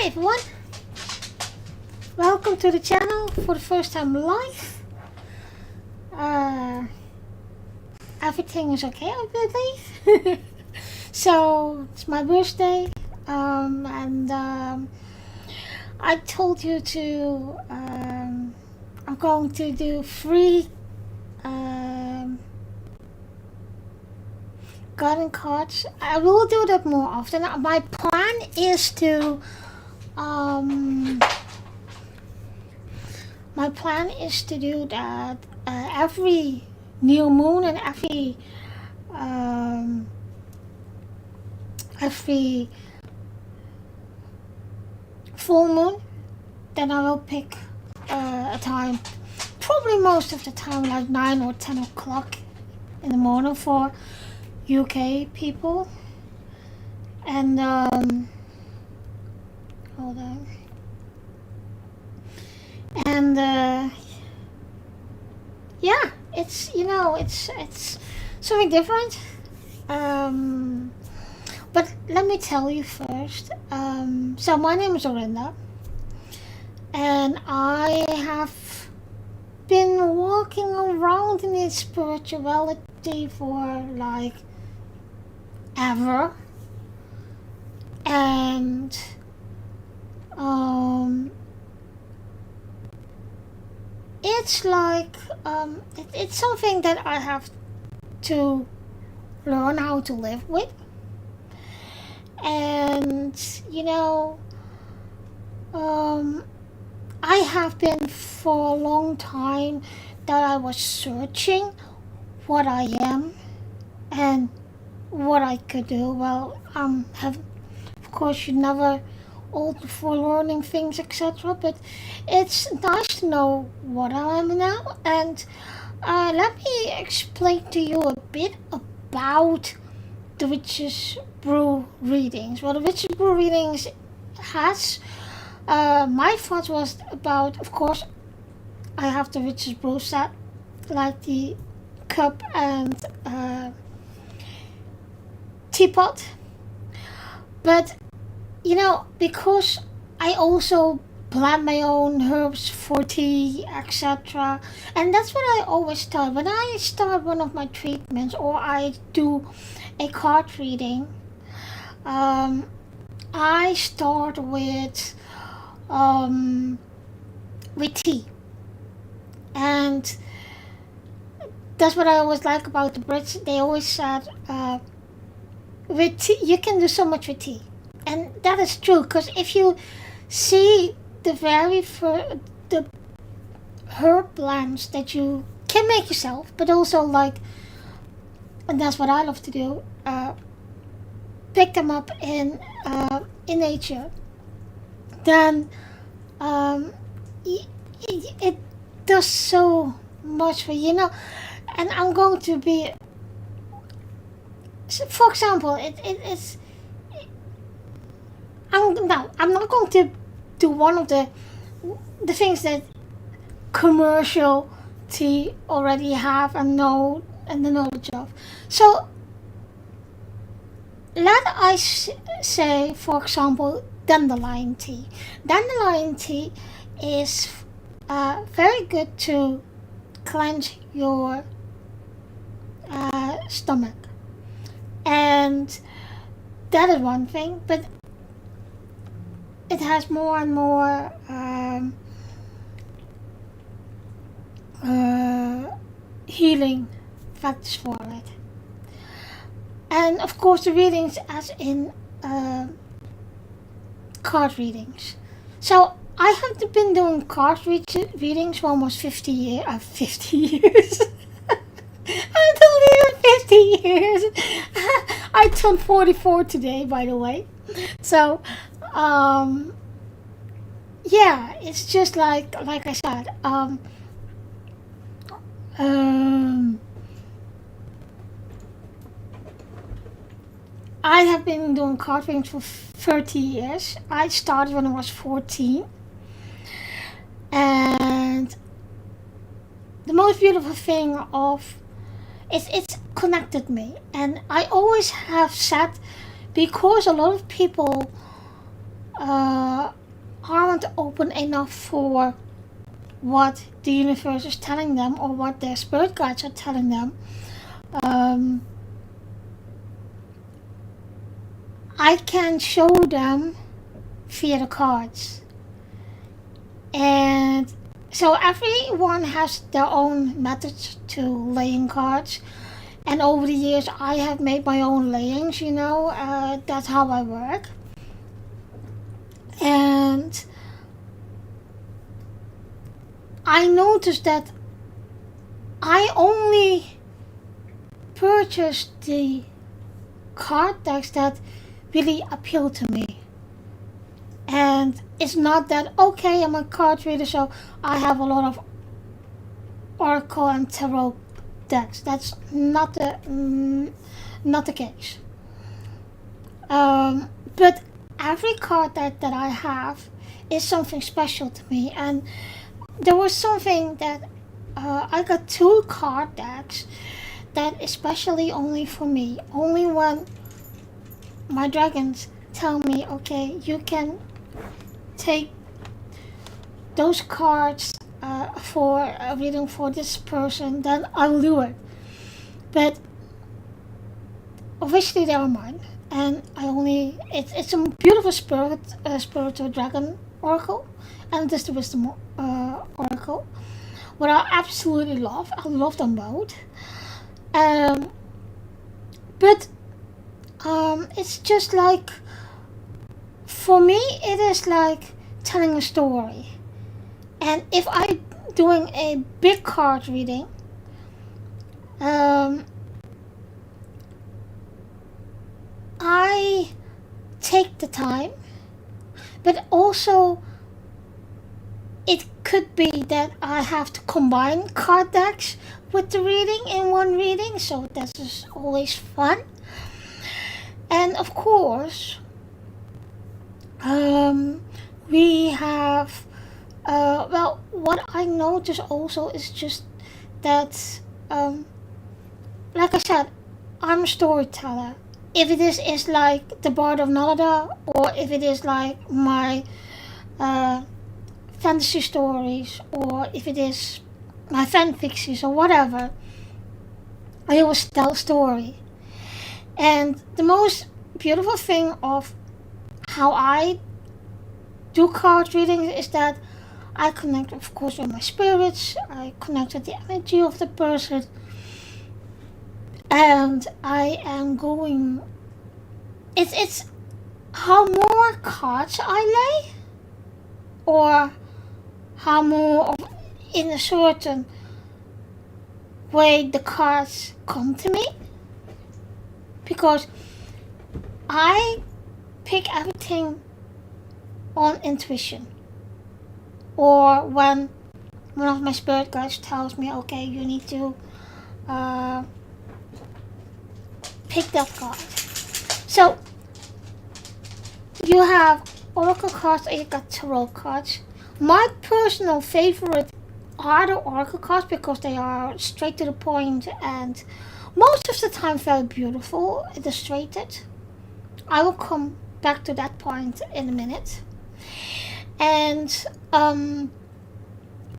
Hi everyone, welcome to the channel for the first time live. Everything is okay, I believe. So it's my birthday, and I told you to. I'm going to do free garden cards. I will do that more often. My plan is to. My plan is to do that every new moon and every full moon. Then I will pick a time, probably most of the time like 9 or 10 o'clock in the morning for UK people. And hold on. And yeah, it's it's something different. But let me tell you first. So my name is Orinda, and I have been walking around in this spirituality for like ever, and it's like it's something that I have to learn how to live with. And I have been for a long time that I was searching what I am and what I could do. Well, have of course you never old for learning things, etc. But it's nice to know what I am now. And let me explain to you a bit about the Witch's Brew readings. Well, the Witch's Brew readings has my thought was about, of course, I have the Witch's Brew set, like the cup and teapot. But because I also blend my own herbs for tea, etc. And that's what I always start. When I start one of my treatments or I do a card reading, I start with tea. And that's what I always like about the Brits. They always said, with tea, you can do so much with tea. And that is true, because if you see the the herb blends that you can make yourself, but also like, and that's what I love to do, pick them up in nature, then it does so much for you, and I'm going to be, for example, it's I'm not going to do one of the things that commercial tea already have and know and the knowledge of. So let I say, for example, dandelion tea. Dandelion tea is very good to cleanse your stomach, and that is one thing. But it has more and more healing factors for it. And of course the readings as in card readings. So I have been doing card readings for almost 50 years. 50 years. I don't even 50 years. I turned 44 today, by the way. So yeah, it's just like I said, I have been doing card readings for 30 years. I started when I was 14, and the most beautiful thing of it's connected me. And I always have said, because a lot of people uh, aren't open enough for what the universe is telling them or what their spirit guides are telling them, um, I can show them via the cards. And so everyone has their own methods to laying cards. And over the years, I have made my own layings, that's how I work. And I noticed that I only purchased the card decks that really appeal to me. And it's not that, okay, I'm a card reader, so I have a lot of Oracle and Tarot decks. That's not the case. But every card deck that I have is something special to me. And there was something that I got 2 card decks that especially only for me. Only when my dragons tell me, okay, you can take those cards for a reading for this person, then I'll do it. But obviously they are mine, and it's a beautiful spiritual dragon oracle, and it is the wisdom oracle, what I absolutely love. I love them both. But it's just like, for me, it is like telling a story. And if I'm doing a big card reading, I take the time, but also it could be that I have to combine card decks with the reading in one reading, so that is always fun. And of course, we have, what I notice also is just that, like I said, I'm a storyteller. If it is like the Bard of Narada, or if it is like my fantasy stories, or if it is my fanfics or whatever, I always tell a story. And the most beautiful thing of how I do card readings is that I connect, of course, with my spirits. I connect with the energy of the person, and I am going. It's how more cards I lay, or how more of, in a certain way, the cards come to me, because I pick everything on intuition, or when one of my spirit guides tells me, okay, you need to pick that card. So you have oracle cards and you got tarot cards. My personal favorite are the oracle cards, because they are straight to the point and most of the time very beautiful, illustrated. I will come back to that point in a minute. And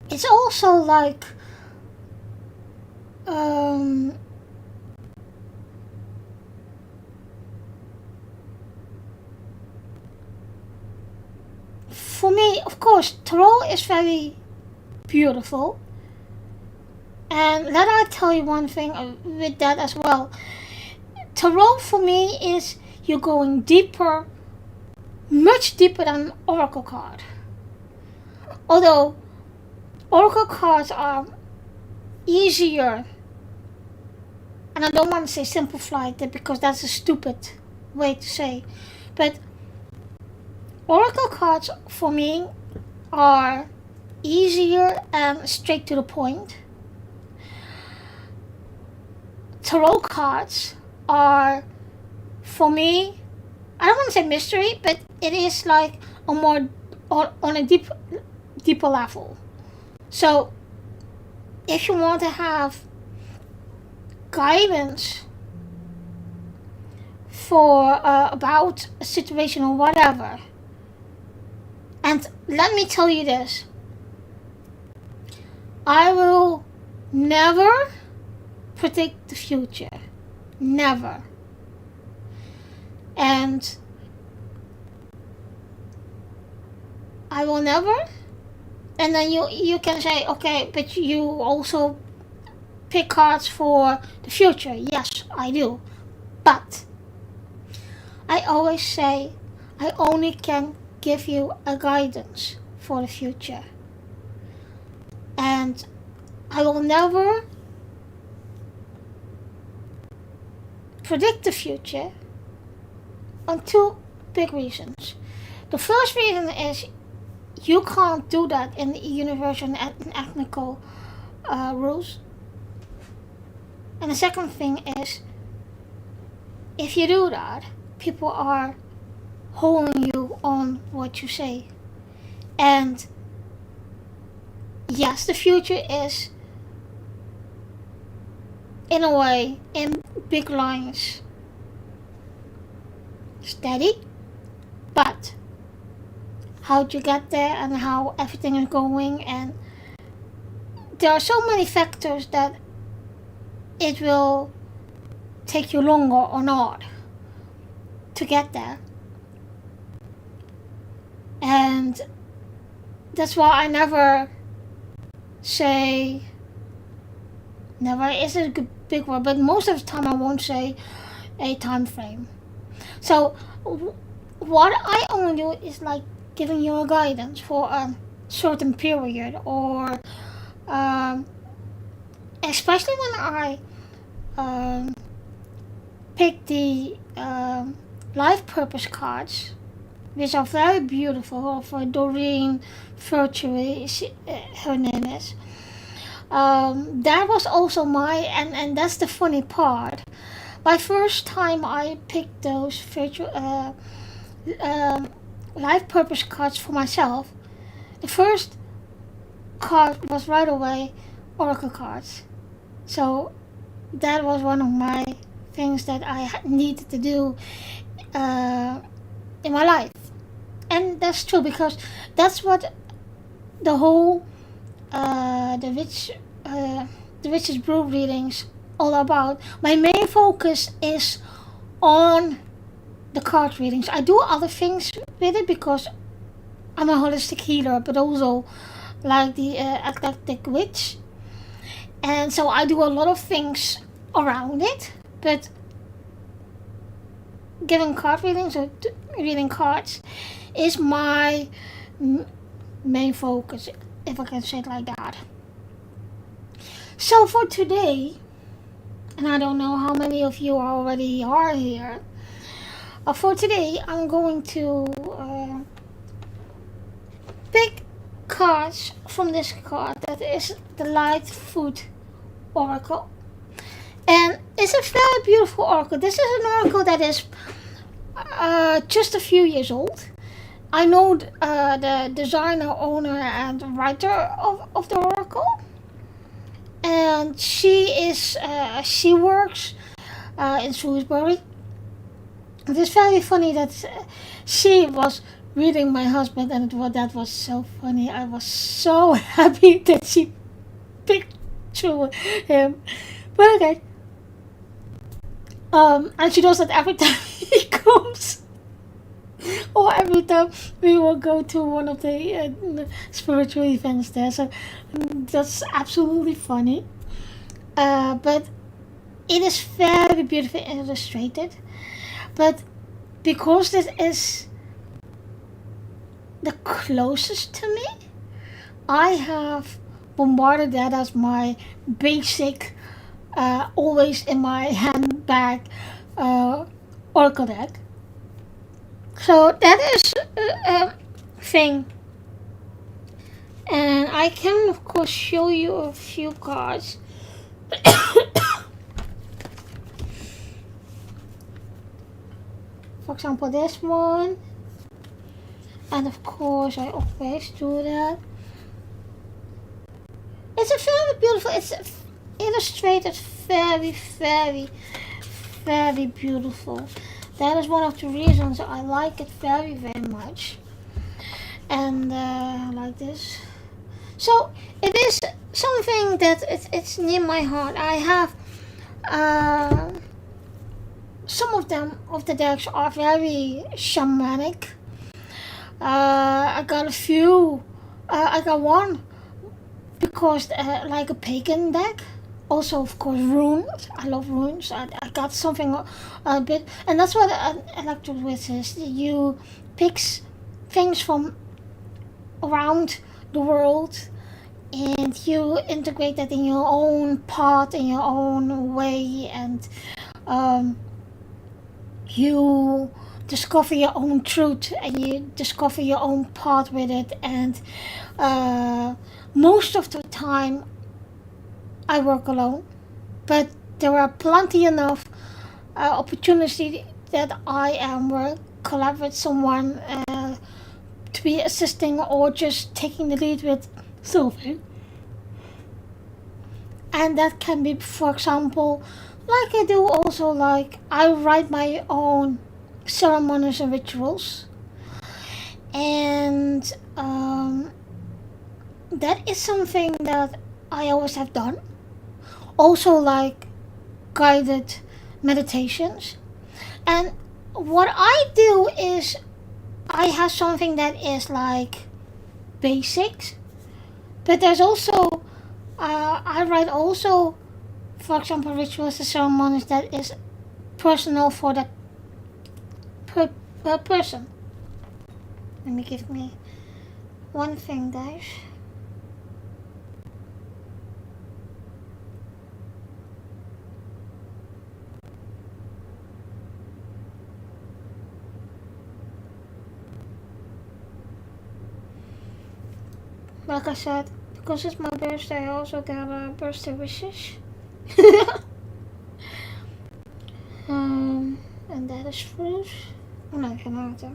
it's also like for me, of course, tarot is very beautiful. And let I tell you one thing with that as well. Tarot for me is you're going deeper, much deeper than an oracle card. Although oracle cards are easier, and I don't want to say simplified because that's a stupid way to say, but oracle cards for me are easier and straight to the point. Tarot cards are, for me, I don't want to say mystery, but it is like a more on a deeper level. So if you want to have guidance for about a situation or whatever, And let me tell you this. I will never predict the future. Never. And I will never. And then you can say, okay, but you also pick cards for the future. Yes, I do. But I always say I only can give you a guidance for the future. And I will never predict the future on two big reasons. The first reason is you can't do that in the universal and ethnical rules. And the second thing is, if you do that, people are holding you on what you say. And yes, the future is, in a way, in big lines, steady, but how you get there and how everything is going, and there are so many factors that it will take you longer or not to get there. And that's why I never say, never is a big word, but most of the time I won't say a time frame. So what I only do is like giving you a guidance for a certain period, or especially when I pick the life purpose cards, which are very beautiful, for Doreen Virtue, her name is. That was also and that's the funny part. My first time I picked those life purpose cards for myself, the first card was right away Oracle cards. So that was one of my things that I needed to do in my life. And that's true, because that's what the whole the Witch's Brew readings all about. My main focus is on the card readings. I do other things with it because I'm a holistic healer, but also like the eclectic witch, and so I do a lot of things around it. But giving card readings or reading cards is my main focus, if I can say it like that. So for today, and I don't know how many of you already are here, for today I'm going to pick cards from this card that is the Lightfoot Oracle. And it's a very beautiful oracle. This is an oracle that is just a few years old. I know the designer, owner, and writer of the oracle, and she works in Shrewsbury. It is very funny that she was reading my husband, and that was so funny. I was so happy that she picked through him. But okay. And she does that every time he comes, or every time we will go to one of the spiritual events there. So that's absolutely funny. But it is very beautifully illustrated. But because this is the closest to me, I have bombarded that as my basic, always in my handbag oracle deck. So that is a thing. And I can of course show you a few cards. For example, this one. And of course I always do that. It's a very beautiful, it's illustrated very, very, very beautiful. That is one of the reasons I like it very, very much. and like this. So it is something that it's near my heart. I have uh, some of them of the decks are very shamanic. I got a few. I got one because like a pagan deck. Also, of course, runes. I love runes. I got something a bit, and that's what I like to do with is you pick things from around the world and you integrate that in your own part, in your own way, and um, you discover your own truth and you discover your own path with it. And uh, most of the time I work alone, but there are plenty enough opportunity that I am collab with someone to be assisting or just taking the lead with something. And that can be, for example, like I do also, like I write my own ceremonies and rituals, and that is something that I always have done. Also, like guided meditations. And what I do is I have something that is like basics, but there's also I write also, for example, rituals and ceremonies that is personal for that person. Let me give me one thing, guys. Like I said, because it's my birthday, I also got birthday wishes. And that is fruit. Oh nee, geen water.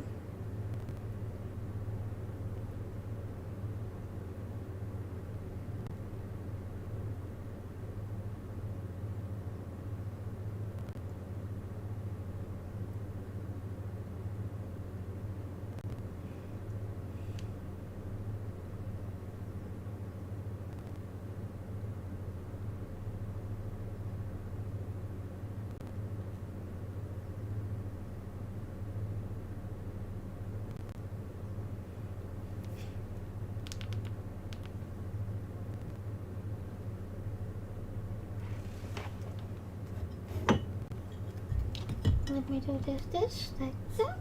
Let me do this, like that.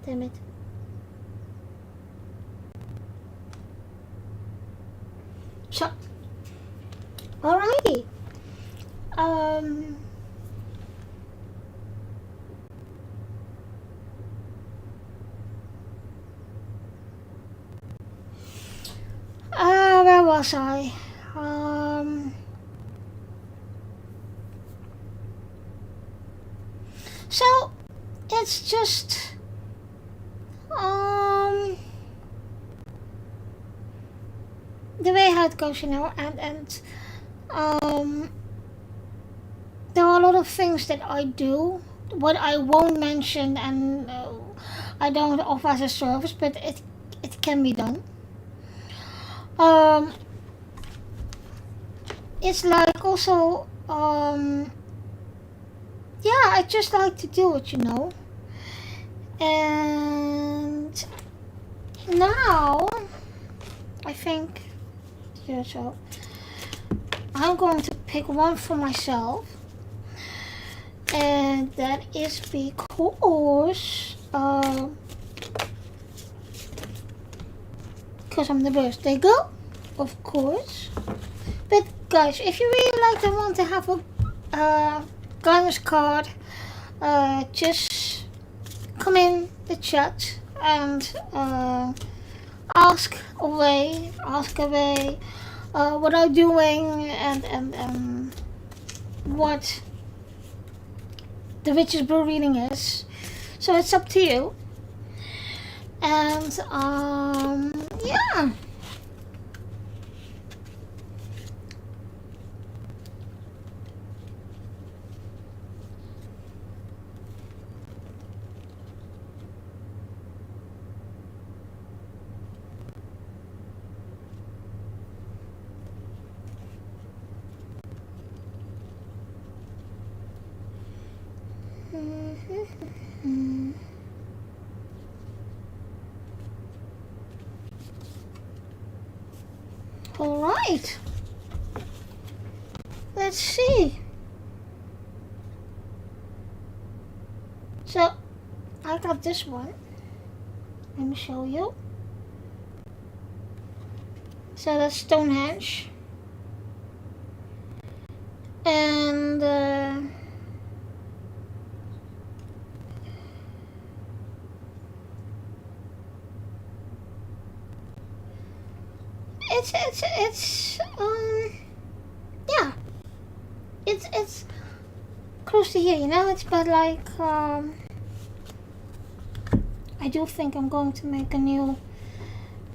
Damn it. So, alrighty. Where was I? So, it's just, the way how it goes, and there are a lot of things that I do, what I won't mention, and I don't offer as a service, but it can be done. Um, it's like also, yeah, I just like to do it, And now, I think, yeah, so I'm going to pick one for myself. And that is because I'm the birthday girl, of course. But guys, if you really like and want to have a guidance card, just come in the chat and ask away what I'm doing and what the Witch's Brew reading is. So it's up to you. And yeah. Alright. Let's see. So, I got this one. Let me show you. So that's Stonehenge. And it's yeah, it's close to here, you know. It's about like I do think I'm going to make a new.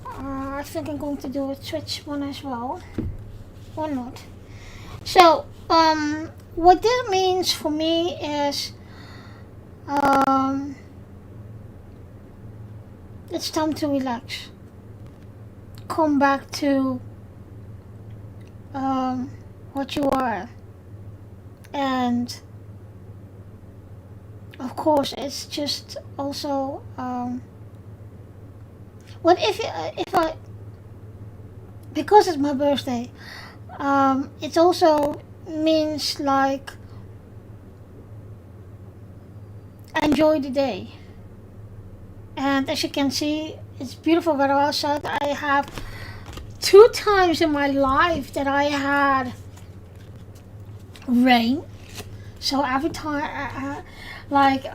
I think I'm going to do a Twitch one as well. Or not. So what this means for me is it's time to relax. Come back to what you are, and of course it's just also what if I, because it's my birthday, it also means like enjoy the day. And as you can see, it's beautiful weather outside. I have 2 times in my life that I had rain. So every time, like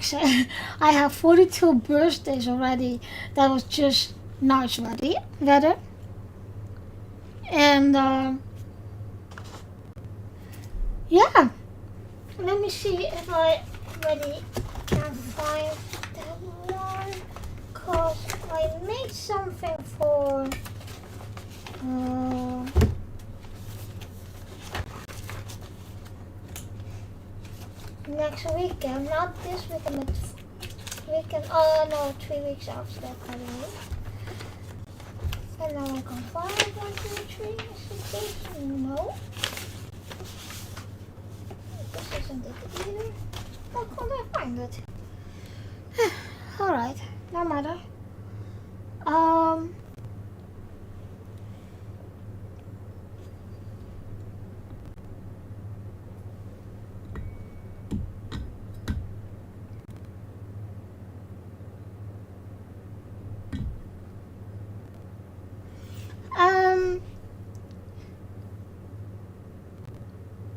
say, I have 42 birthdays already. That was just nice weather. And yeah. Let me see if I already can find that one. Cause I made something for next weekend, not this weekend, but weekend. Oh no, 3 weeks after that, by the way. And now I can find 1, 2, 3. Is it this? No. This isn't it either. How could I find it? Alright, no matter.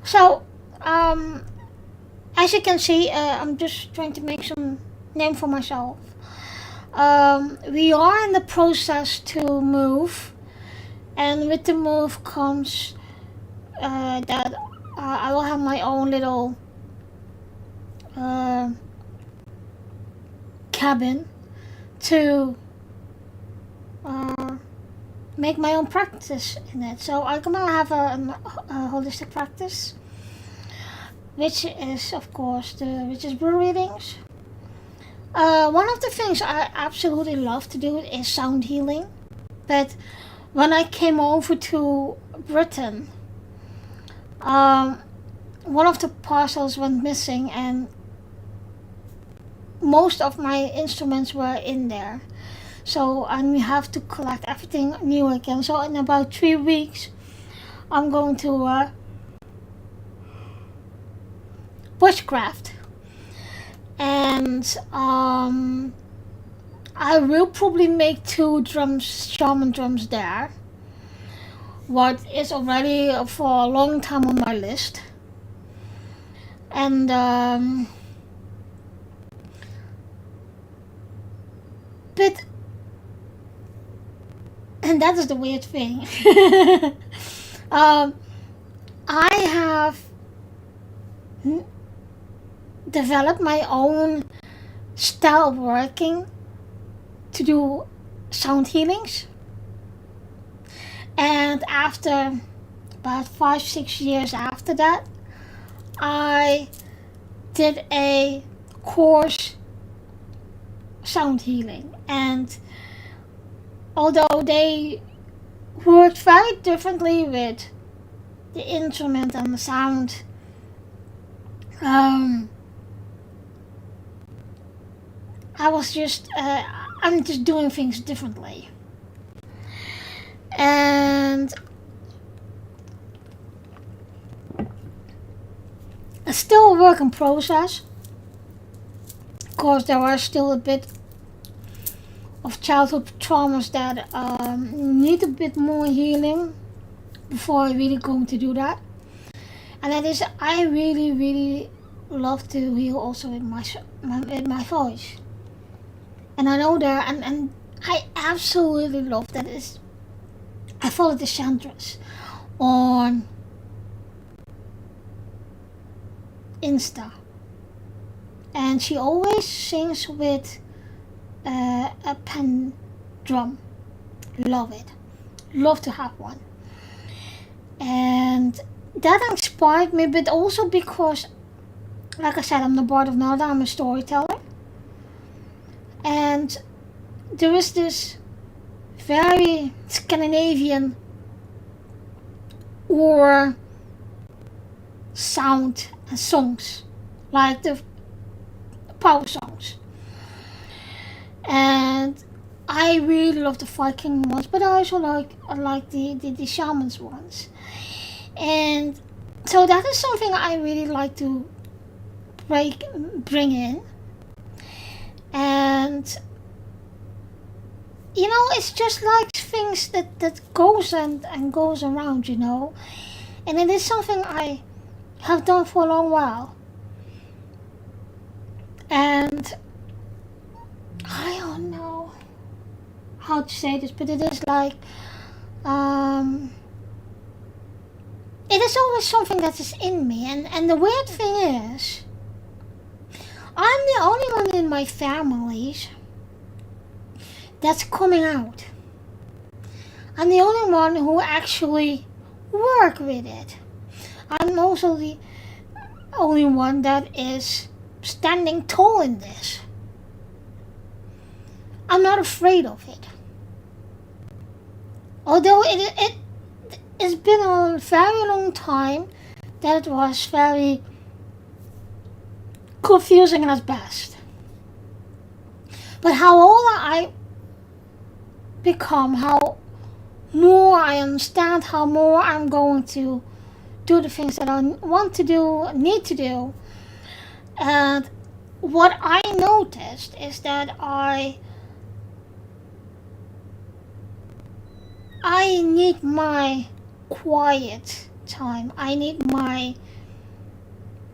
So, as you can see, I'm just trying to make some name for myself. We are in the process to move, and with the move comes that I will have my own little cabin to make my own practice in it. So I'm gonna have a holistic practice, which is of course which is brew readings. One of the things I absolutely love to do is sound healing, but when I came over to Britain, one of the parcels went missing and most of my instruments were in there. So we have to collect everything new again. So in about 3 weeks, I'm going to bushcraft, and I will probably make 2 shaman drums there. What is already for a long time on my list, and but. And that is the weird thing. I have developed my own style of working to do sound healings. And after about 5-6 years after that, I did a course sound healing. And although they worked very differently with the instrument and the sound, I'm just doing things differently. And still a work in process. Of course, there are still a bit of childhood traumas that need a bit more healing before I really going to do that. And that is, I really, really love to heal also with my voice. And I know there, and I absolutely love that is, I follow the Chantress on Insta. And she always sings with a pen drum. Love it. Love to have one. And that inspired me, but also because, like I said, I'm the Bard of Nada, I'm a storyteller. And there is this very Scandinavian or sound and songs, like the power songs. And I really love the Viking ones, but I also like the shamans ones. And so that is something I really like to bring in. And you know, it's just like things that goes and goes around, you know. And it is something I have done for a long while. And I don't know how to say this, but it is like it is always something that is in me. And the weird thing is, I'm the only one in my families that's coming out. I'm the only one who actually work with it. I'm also the only one that is standing tall in this. I'm not afraid of it. Although it's been a very long time that it was very confusing at best. But how older I become, how more I understand, how more I'm going to do the things that I want to do, need to do. And what I noticed is that I need my quiet time. I need my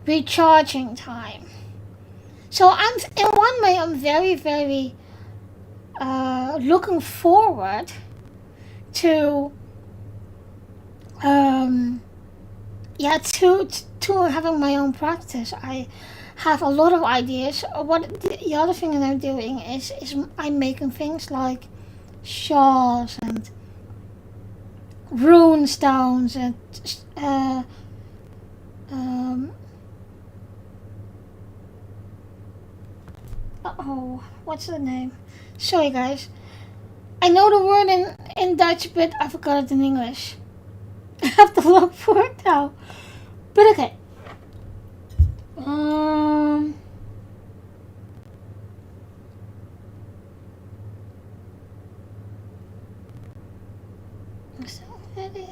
recharging time. So I'm, in one way, I'm very, very looking forward to to having my own practice. I have a lot of ideas. What the other thing that I'm doing is I'm making things like shawls and rune stones and what's the name? Sorry guys. I know the word in Dutch, but I forgot it in English. I have to look for it now. But okay. Is that already?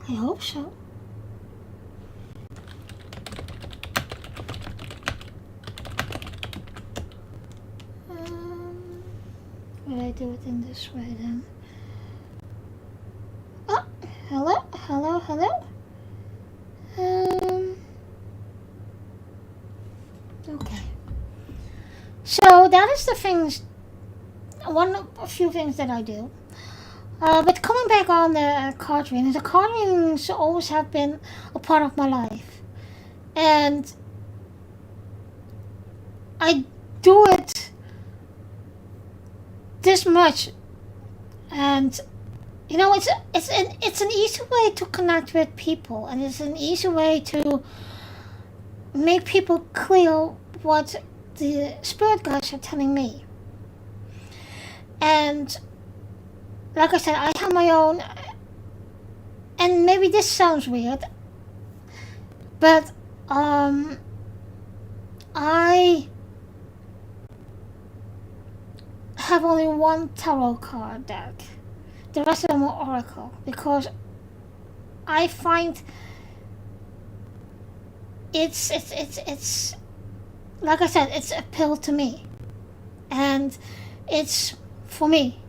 I hope so. Will I do it in this way then? Oh, hello. Okay. So that is the things, a few things that I do. But coming back on the card readings, the card readings always have been a part of my life. And I do it this much. And, you know, it's an easy way to connect with people. And it's an easy way to make people clear what the spirit guides are telling me. And like I said, I have my own, and maybe this sounds weird, but I have only one tarot card deck. The rest of them are oracle because I find it's like I said, it's a pill to me, and it's for me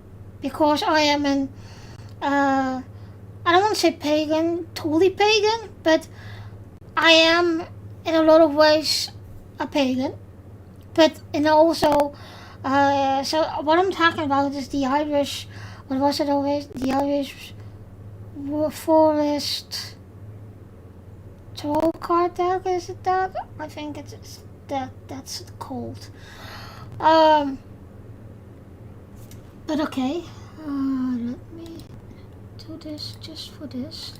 because I am an I don't want to say pagan, totally pagan, but I am in a lot of ways a pagan. But and also, so what I'm talking about is the Irish. What was it always? The Irish forest tarot card deck. Is it that? I think it's that. That's called. Um, but okay. Let me do this just for this.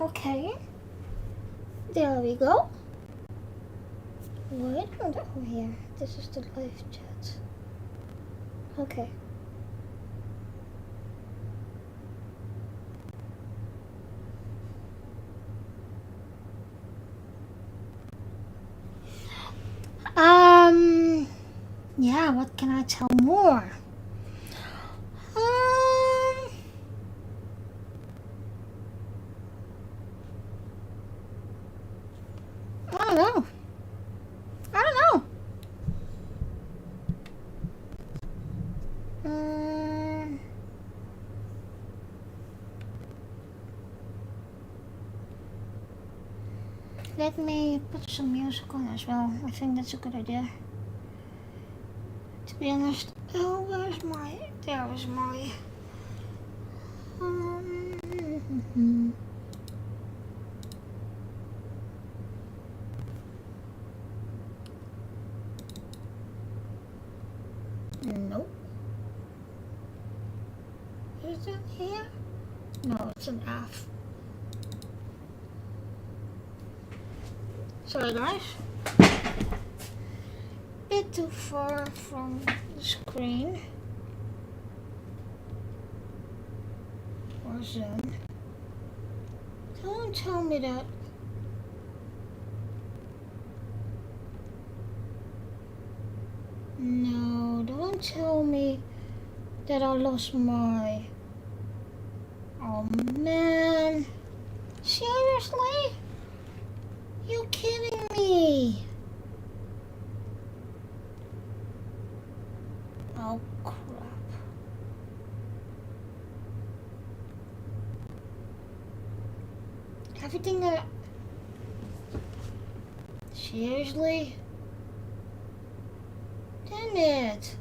Okay. There we go. Wait, oh here. This is the live chat. Okay. Yeah, what can I tell more? I don't know. I don't know. Let me put some music on as well. I think that's a good idea. To be honest, oh, where's my? There was my. Nope. Is it here? No, it's an F. Sorry, guys. Bit too far from the screen. Or Zoom. Don't tell me that. No, don't tell me that I lost my. Oh man. Seriously? You kidding me? Oh crap. Everything that. Seriously? Damn it.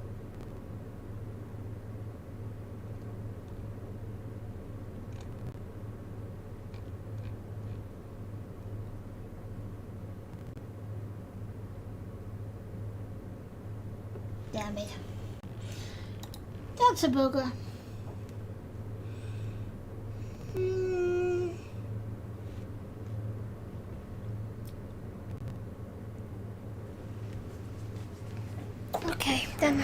Damn it. That's a booger. Okay, then.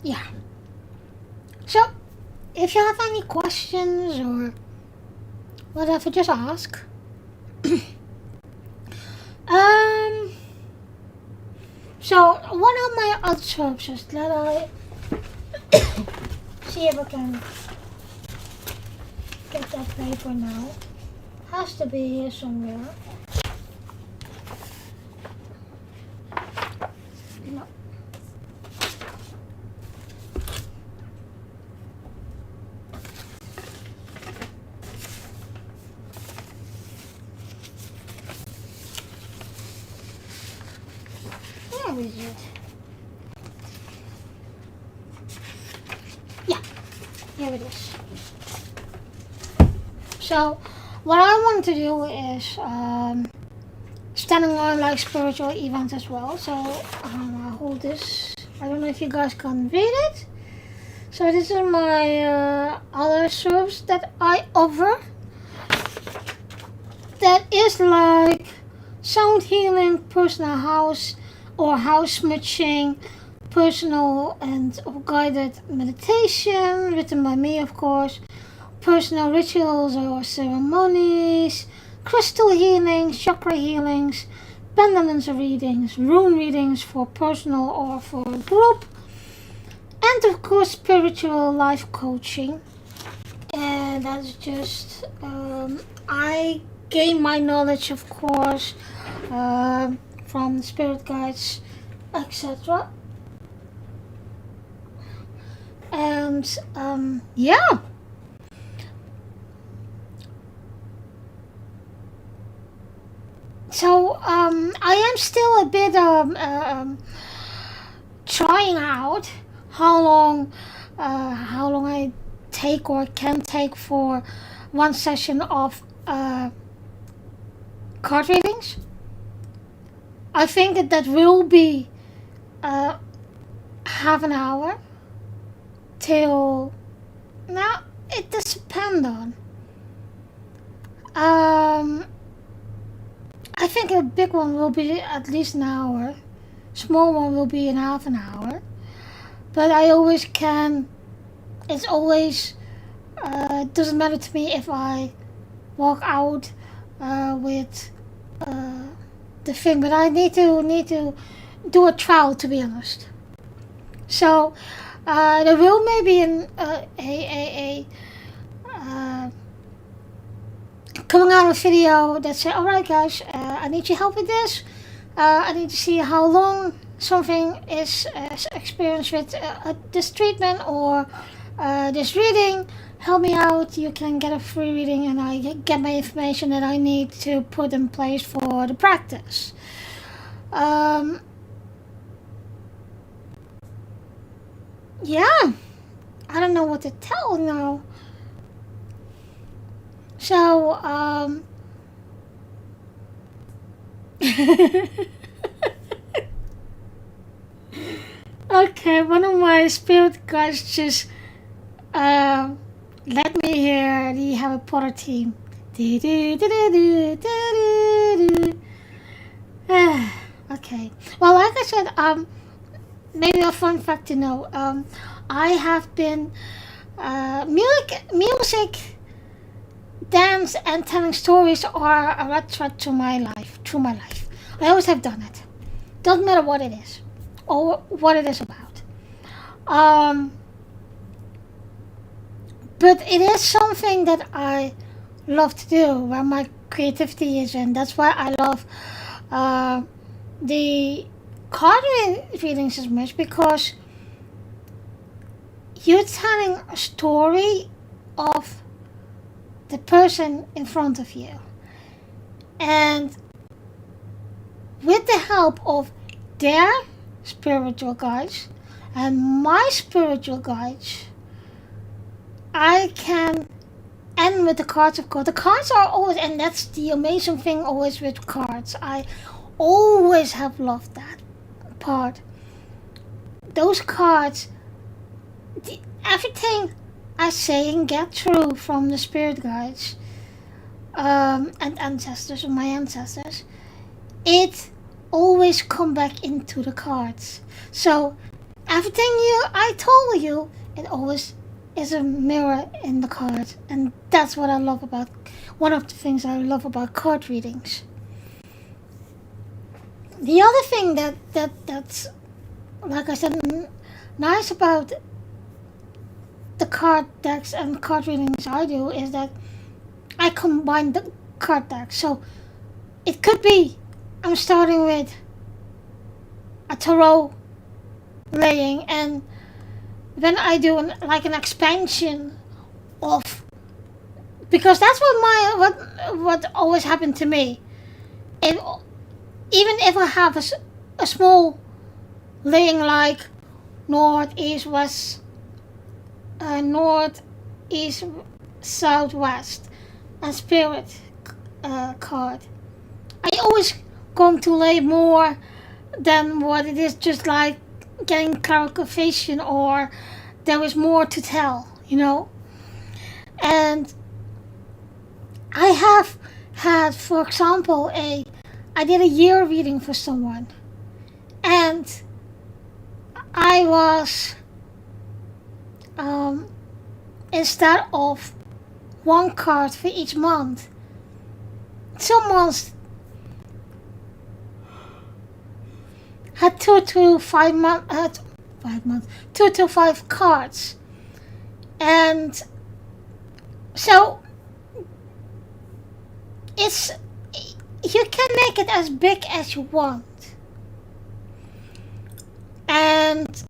yeah. So, if you have any questions or whatever, just ask. um. So one of my other services that I see if I can get that paper now has to be here somewhere. No. Where is it? Yeah, here it is. So, what I want to do is standing on like spiritual events as well. So, I'll hold this. I don't know if you guys can read it. So this is my other service that I offer. That is like sound healing, personal house or house smudging, personal and guided meditation, written by me of course, personal rituals or ceremonies, crystal healings, chakra healings, pendulums readings, rune readings for personal or for group, and of course spiritual life coaching. And that's just I gain my knowledge of course from the spirit guides, etc. And yeah. So I am still a bit trying out how long I take or can take for one session of card readings. I think that will be half an hour till now. It does depend on. I think a big one will be at least an hour. Small one will be in half an hour. But I always can. It's always doesn't matter to me if I walk out with the thing. But I need to do a trial, to be honest. So there will maybe coming out a video that say, alright guys, I need your help with this. I need to see how long something is experienced with this treatment or this reading. Help me out. You can get a free reading and I get my information that I need to put in place for the practice. Yeah, I don't know what to tell now. So, okay, one of my spirit guides just let me hear the Harry Potter theme. Okay. Well, like I said, maybe a fun fact to know. I have been music, dance, and telling stories are a red thread to my life. Through my life, I always have done it. Doesn't matter what it is or what it is about. But it is something that I love to do, where my creativity is in. That's why I love the card readings as much, because you're telling a story of the person in front of you. And with the help of their spiritual guides and my spiritual guides, I can end with the cards of course. The cards are always, and that's the amazing thing always with cards. I always have loved that part. Those cards, everything I say and get through from the spirit guides and ancestors, my ancestors, it always come back into the cards. So everything I told you, it always is a mirror in the card, and that's what I love about. One of the things I love about card readings. The other thing that's like I said, nice about the card decks and card readings I do is that I combine the card decks. So it could be I'm starting with a tarot laying, and then I do an expansion of, because that's what always happened to me. It, even if I have a small laying like north, east, west, north, east, southwest, and spirit card, I always going to lay more than what it is, just like getting clarification, or there is more to tell, And I have had, for example, I did a year reading for someone, and I was, instead of one card for each month, some months had 2 to 5 cards, and so you can make it as big as you want. And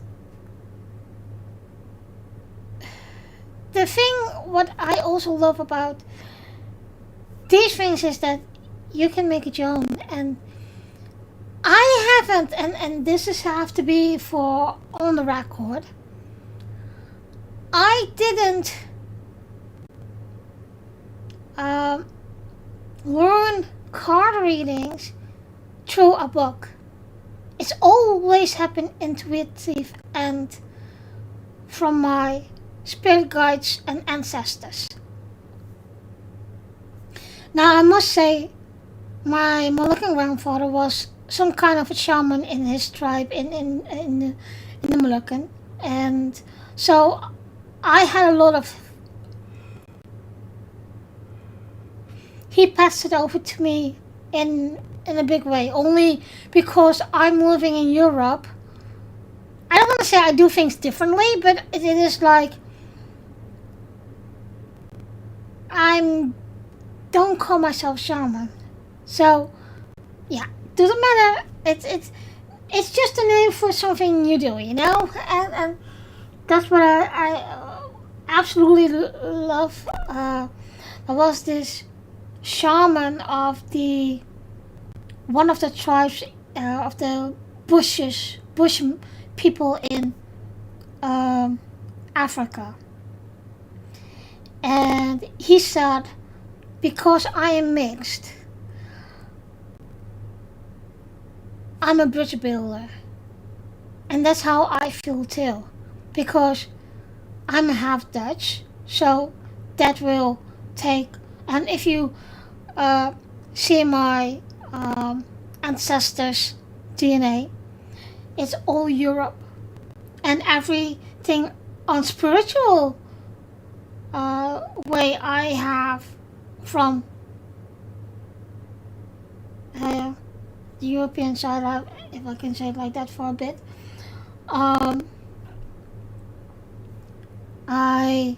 the thing what I also love about these things is that you can make it your own. And I haven't, and this is have to be for on the record, I didn't learn card readings through a book. It's always happened intuitive and from my spirit guides and ancestors. Now I must say, my Moluccan grandfather was some kind of a shaman in his tribe in the Moluccan, and so I had a lot of. He passed it over to me in a big way, only because I'm living in Europe. I don't want to say I do things differently, but it is like I don't call myself shaman. So yeah, doesn't matter. It's just a name for something you do, and that's what I absolutely love. There was this shaman of one of the tribes of the bush people in Africa, and he said, because I am mixed, I'm a bridge builder, and that's how I feel too, because I'm half Dutch, so that will take. And if you see my ancestors' DNA, it's all Europe, and everything on spiritual way I have from the European side, if I can say it like that for a bit. I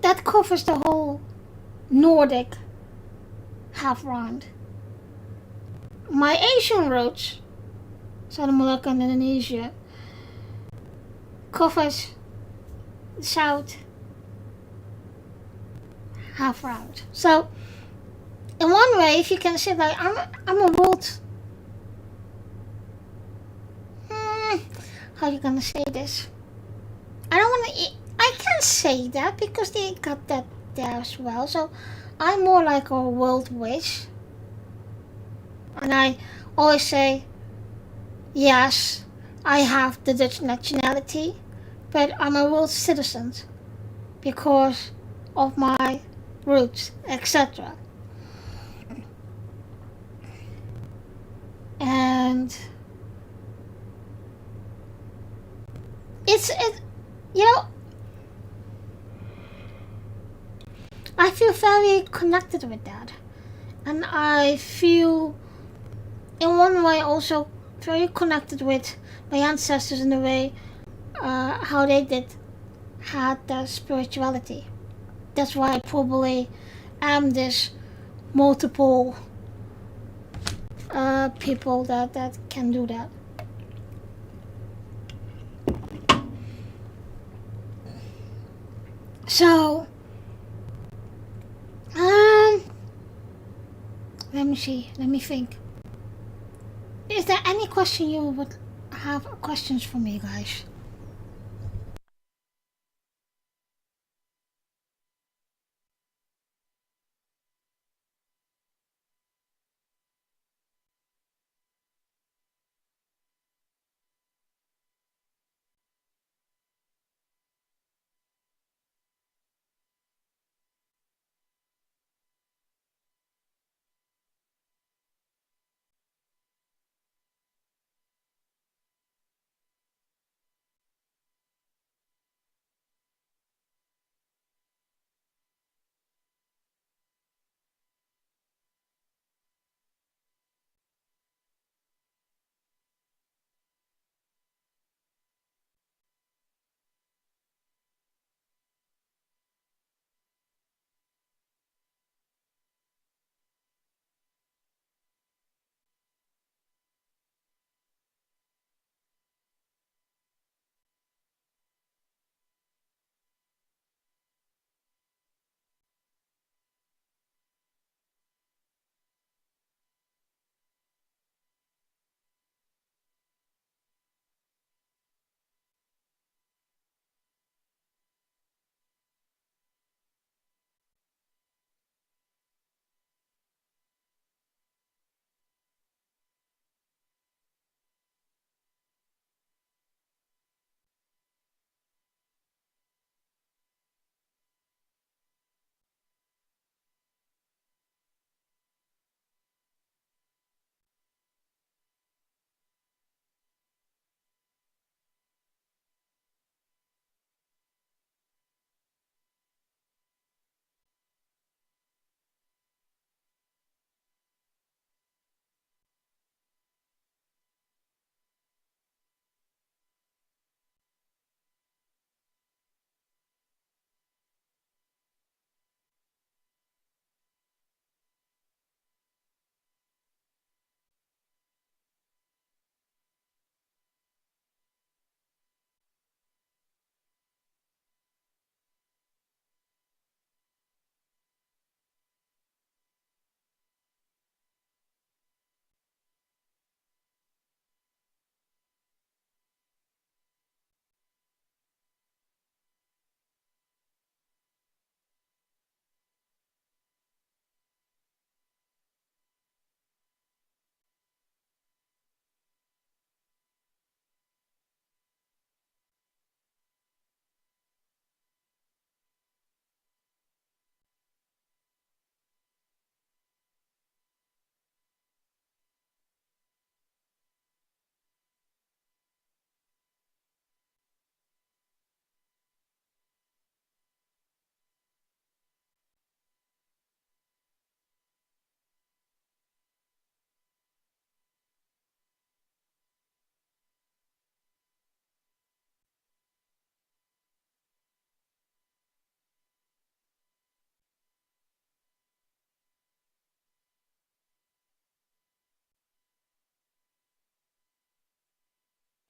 that covers the whole Nordic half round. My Asian roots, South Malacca and Indonesia, covers the South half round. So in one way, if you can say like I'm a world. How are you gonna say this? I don't want to. I can say that because they got that there as well. So I'm more like a world witch, and I always say, yes, I have the Dutch nationality, but I'm a world citizen because of my roots, etc. And it you know I feel very connected with that, and I feel in one way also very connected with my ancestors in the way how they did had their spirituality. That's why I probably am this multiple people that can do that. So, um, let me see. Let me think. Is there any question you would have questions for me, guys?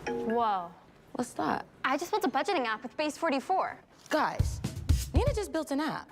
Whoa. What's that? I just built a budgeting app with Base 44. Guys, Nina just built an app.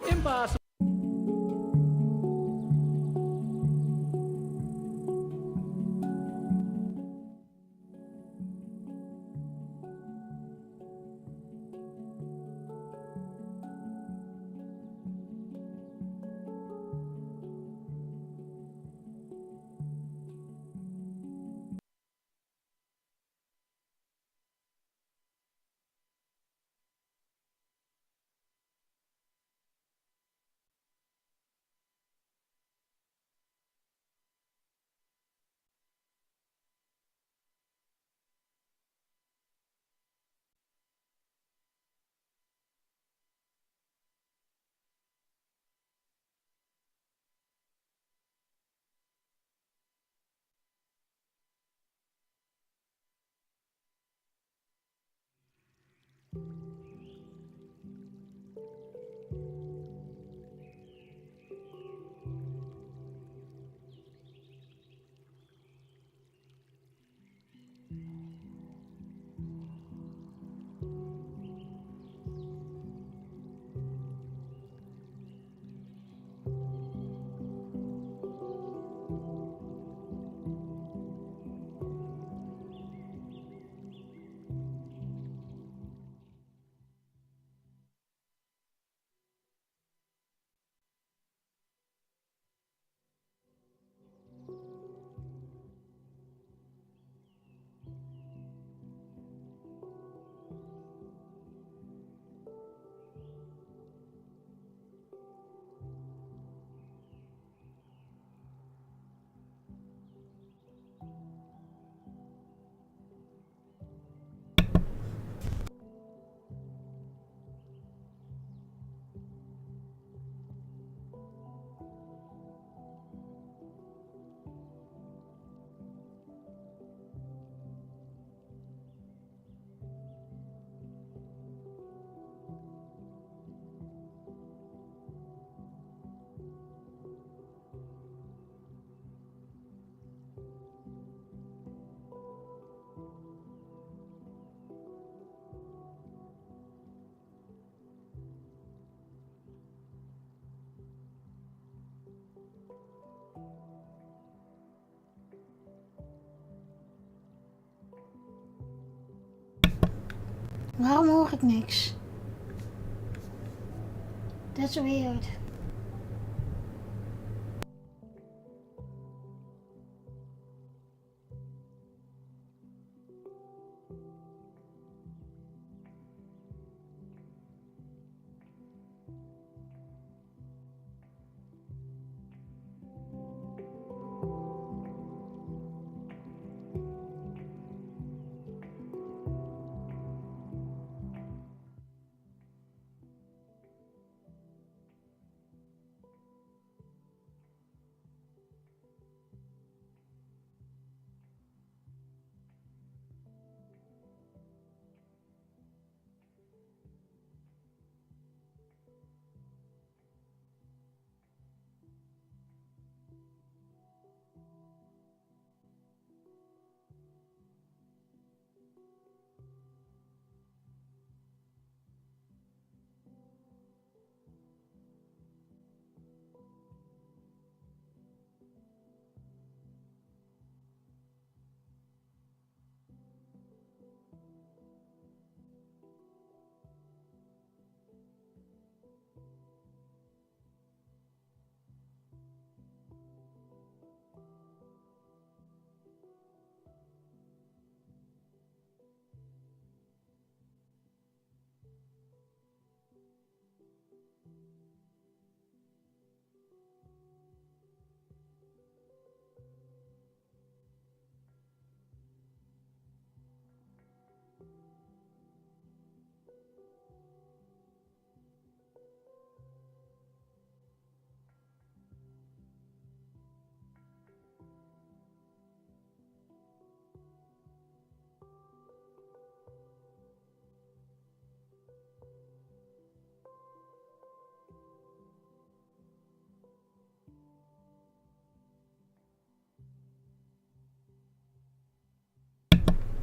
Waarom hoor ik niks? That's weird.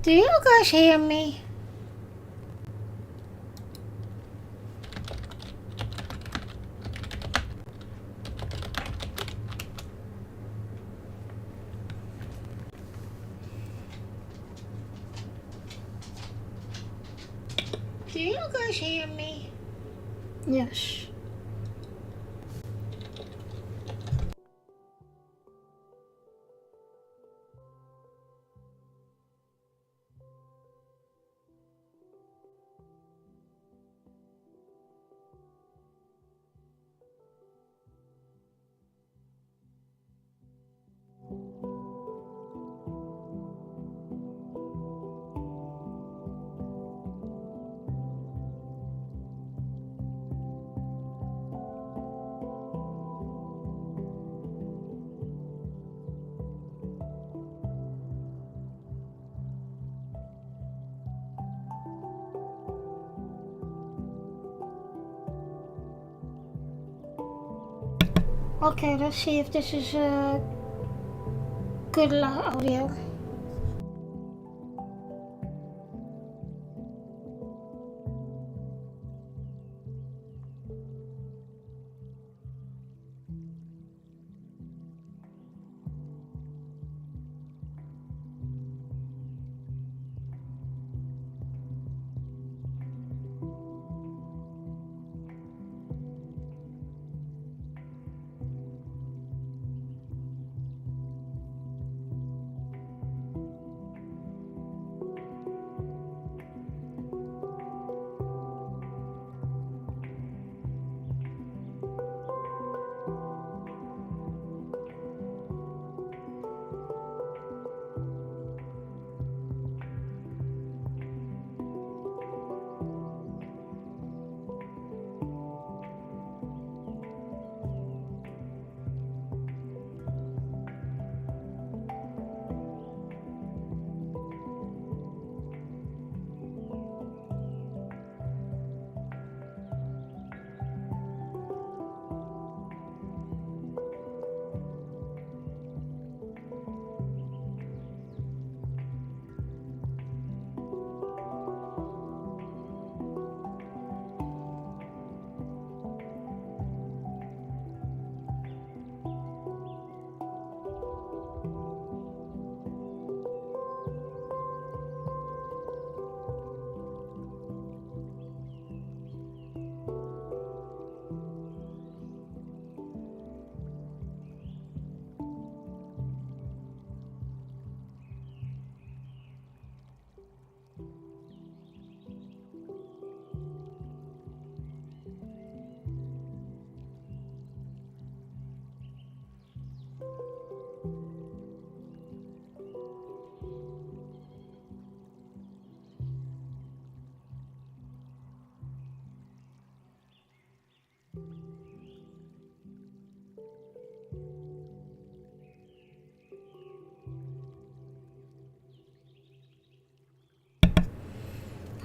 Do you guys hear me? Do you guys hear me? Yes. Okay, let's see if this is good audio.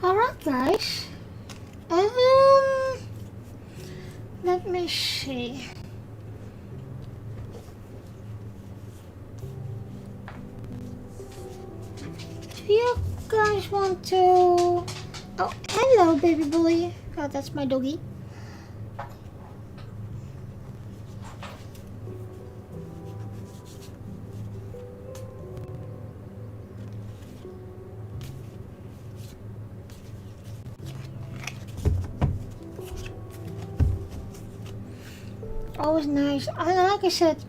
Alright, guys. Let me see. Do you guys want to... Oh, hello, baby boy. Oh, that's my doggy. Always nice. Like I said,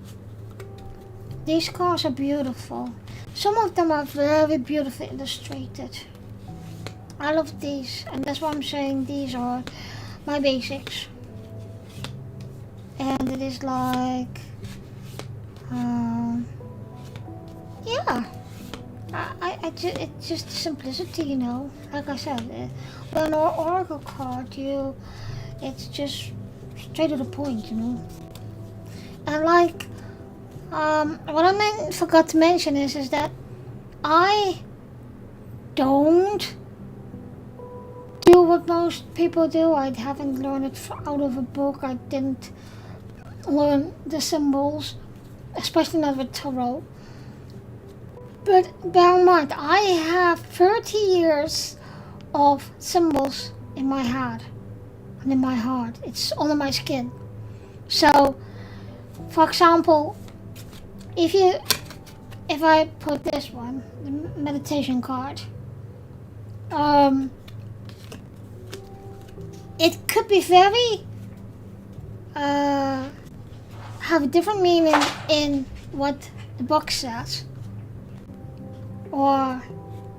these cars are beautiful. Some of them are very beautifully illustrated. I love these, and that's why I'm saying these are my basics. And it is like, yeah. It's just simplicity, you know. Like I said, with an Oracle card, it's just straight to the point, you know. And like, what I forgot to mention is that I don't do what most people do. I haven't learned it out of a book. I didn't learn the symbols, especially not with tarot. But bear in mind, I have 30 years of symbols in my head and in my heart. It's under my skin. So, for example, if I put this one, the meditation card, it could be very have a different meaning in what the box says, or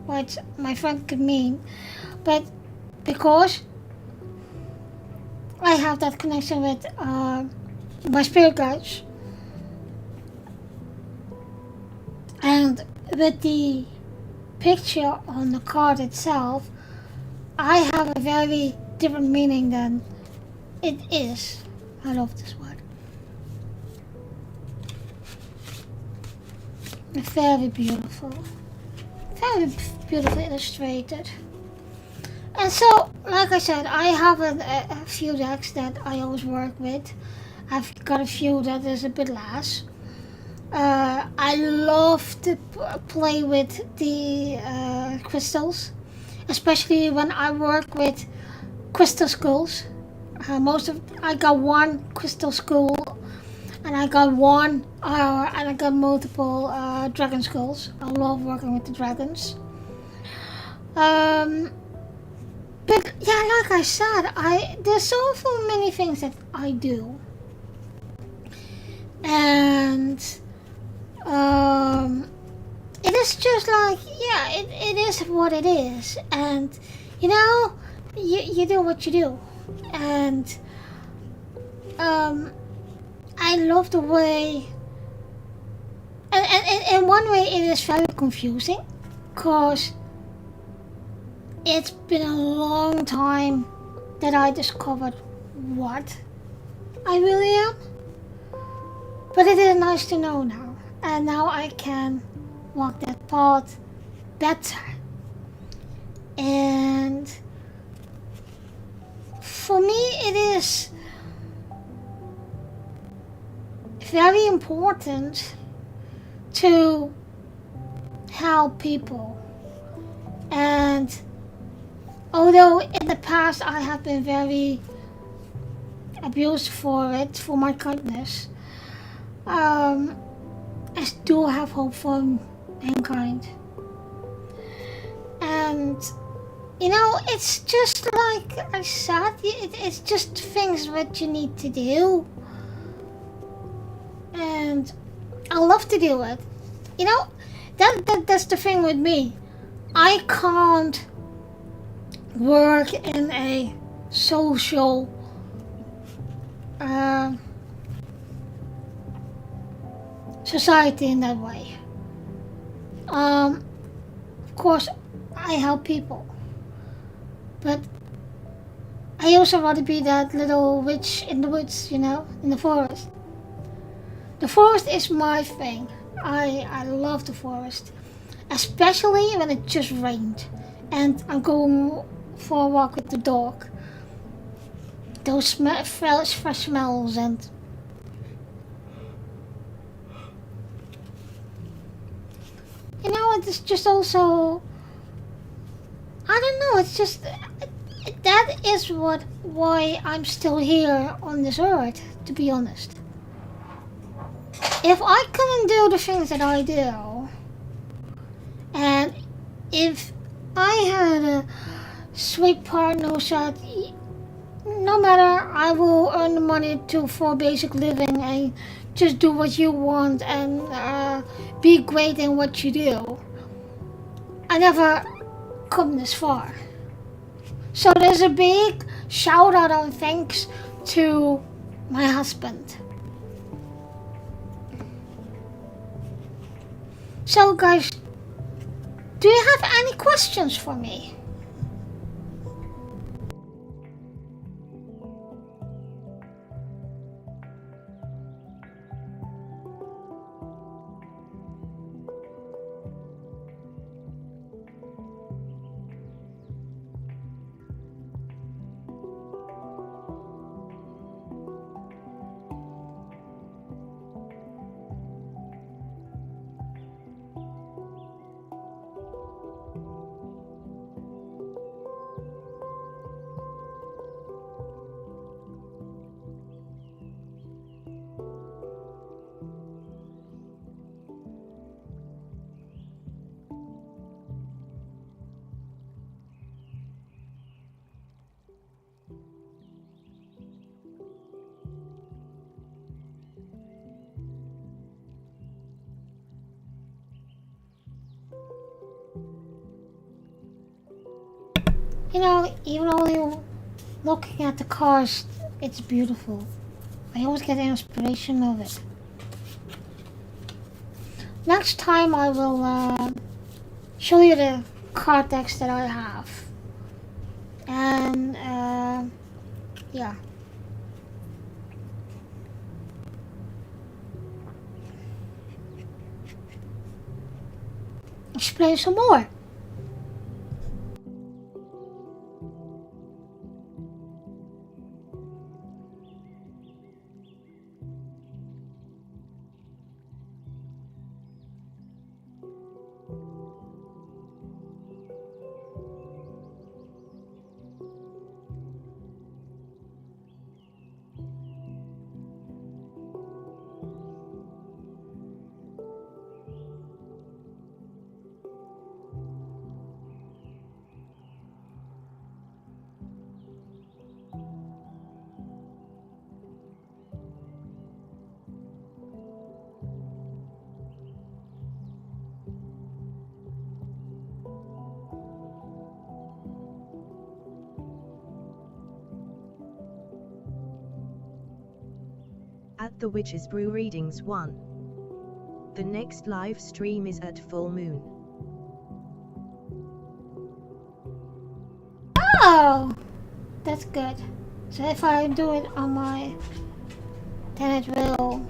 what my friend could mean, but because I have that connection with my spirit guides, and with the picture on the card itself, I have a very different meaning than it is. I love this word. Very beautiful. Very beautifully illustrated. And so, like I said, I have a few decks that I always work with. I've got a few that is a bit less. I love to play with the crystals, especially when I work with crystal skulls. I got one crystal skull, and I got and I got multiple dragon skulls. I love working with the dragons. Um, but yeah, like I said, there's so many things that I do, and it is just like, yeah, it is what it is, and you know, you do what you do, and I love the way, and in one way it is very confusing, cause it's been a long time that I discovered what I really am. But it is nice to know now. And now I can walk that path better. And for me, it is very important to help people. And although in the past I have been very abused for it, for my kindness, I still have hope for mankind. And you know, it's just like I said, it's just things that you need to do. And I love to do it. You know, that's the thing with me. I can't work in a social society in that way. Of course, I help people, but I also want to be that little witch in the woods, you know, in the forest. The forest is my thing. I love the forest, especially when it just rained and I'm going for a walk with the dog. Those fresh smells, and you know, it's just also, I don't know, it's just, that is why I'm still here on this earth, to be honest. If I couldn't do the things that I do, and if I had a sweet partner who said, no matter, I will earn the money for basic living and just do what you want and be great in what you do, I never come this far. So there's a big shout out and thanks to my husband. So guys, do you have any questions for me? You know, even only looking at the cars, it's beautiful. I always get inspiration of it. Next time I will show you the car decks that I have. And yeah. Explain some more. At the Witch's Brew Readings 1. The next live stream is at full moon. Oh! That's good. So if I do it on my... then it will...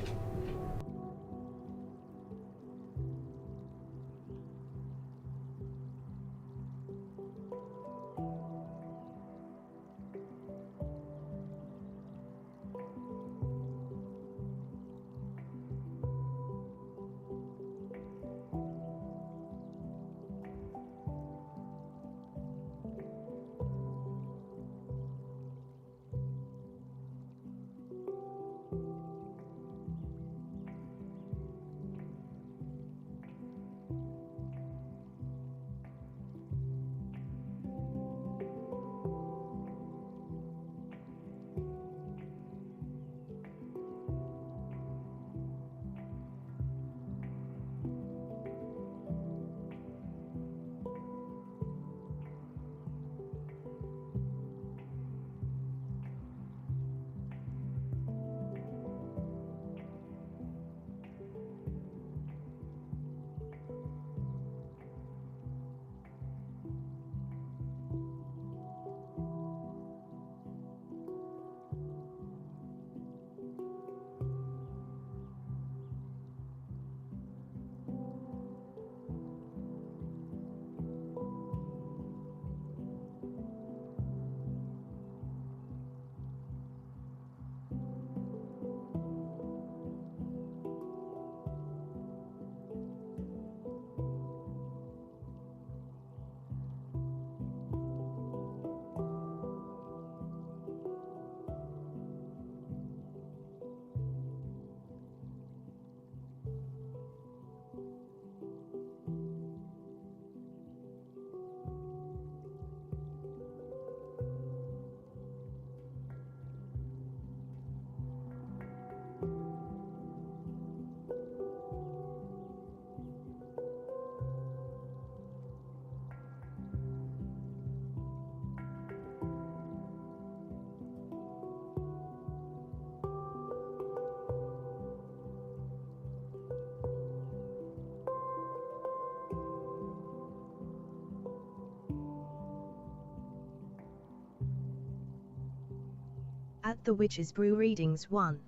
At the Witch's Brew Readings 1.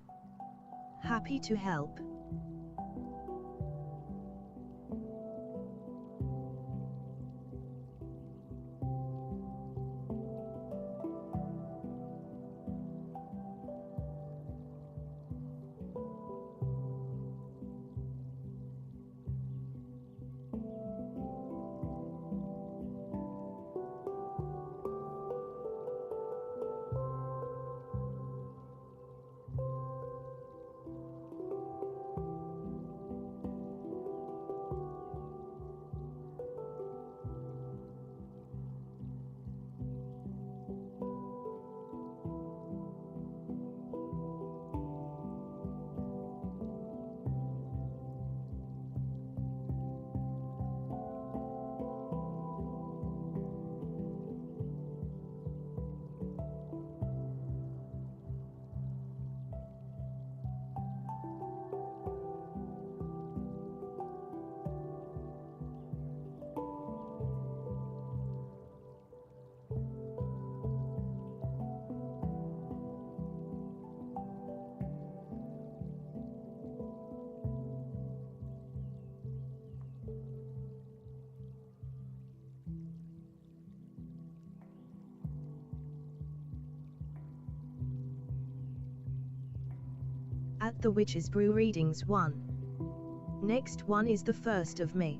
Happy to help. At the Witch's Brew Readings 1. Next one is the 1st of May.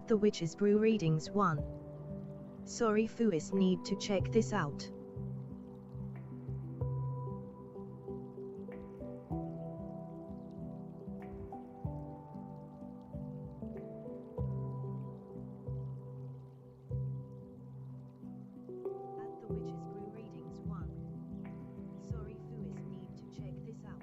At the Witch's Brew Readings 1. Sorry Fuis need to check this out. At the Witch's Brew Readings 1. Sorry Fuis need to check this out.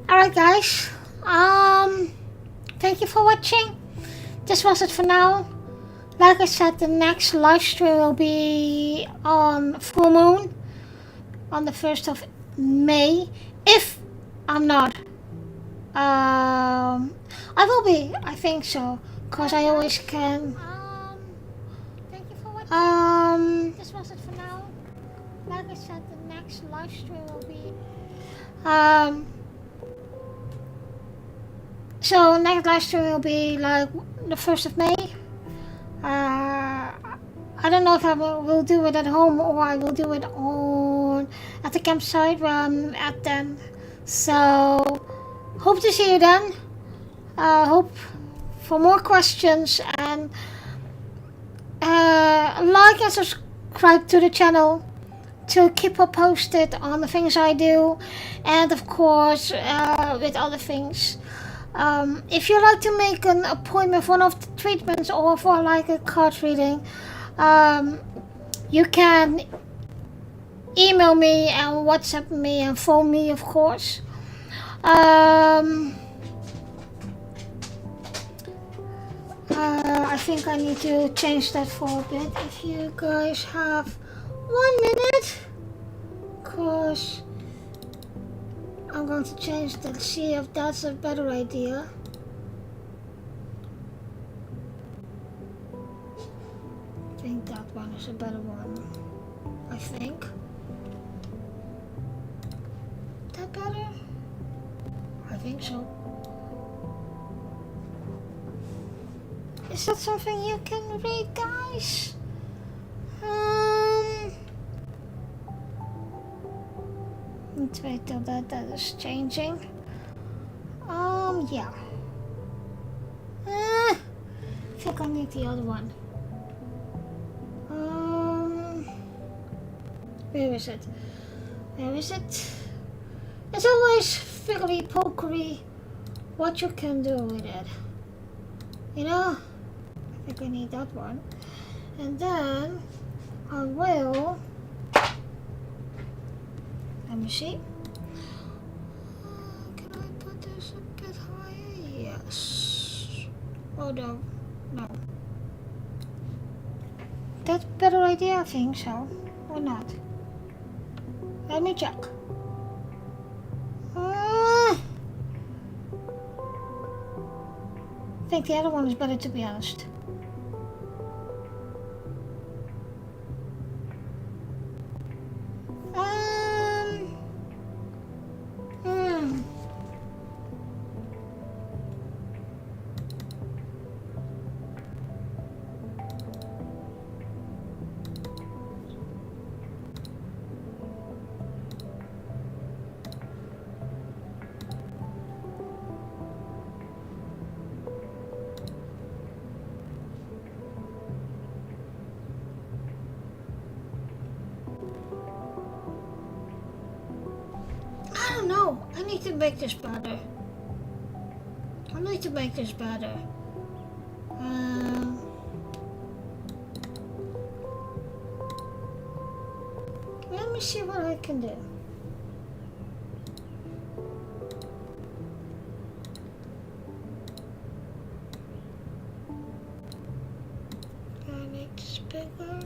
Alright guys, thank you for watching. This was it for now. Like I said, the next live stream will be on full moon on the 1st of May. If I'm not, I will be, I think so, because I always can. Thank you for watching. This was it for now. Like I said, the next live stream will be so next live stream will be like the 1st of May. I don't know if I will do it at home or I will do it at the campsite where I'm at then. So hope to see you then. Hope for more questions, and like and subscribe to the channel to keep up posted on the things I do, and of course with other things. If you like to make an appointment for one of the treatments or for like a card reading, you can email me and WhatsApp me and phone me, of course. I think I need to change that for a bit. If you guys have 1 minute, cause I'm going to change that, see if that's a better idea. I think that one is a better one. I think. That better? I think so. Is that something you can read, guys? wait till that is changing. Yeah. I think I need the other one. Where is it? Where is it? It's always figgery pokery what you can do with it. You know? I think I need that one. And then I will, let me see. Can I put this a bit higher? Yes. Oh no, no. That's a better idea, I think so. Or not? Let me check. I think the other one is better, to be honest. I don't know. I need to make this better. I need to make this better. Let me see what I can do. I make this bigger.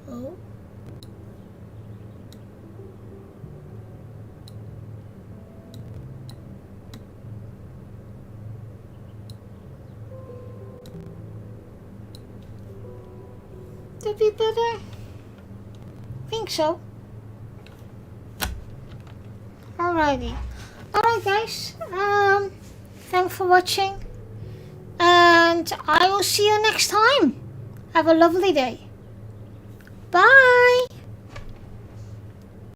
Oh. Could be better. Think so. Alrighty. Alright guys. Thanks for watching. And I will see you next time. Have a lovely day. Bye.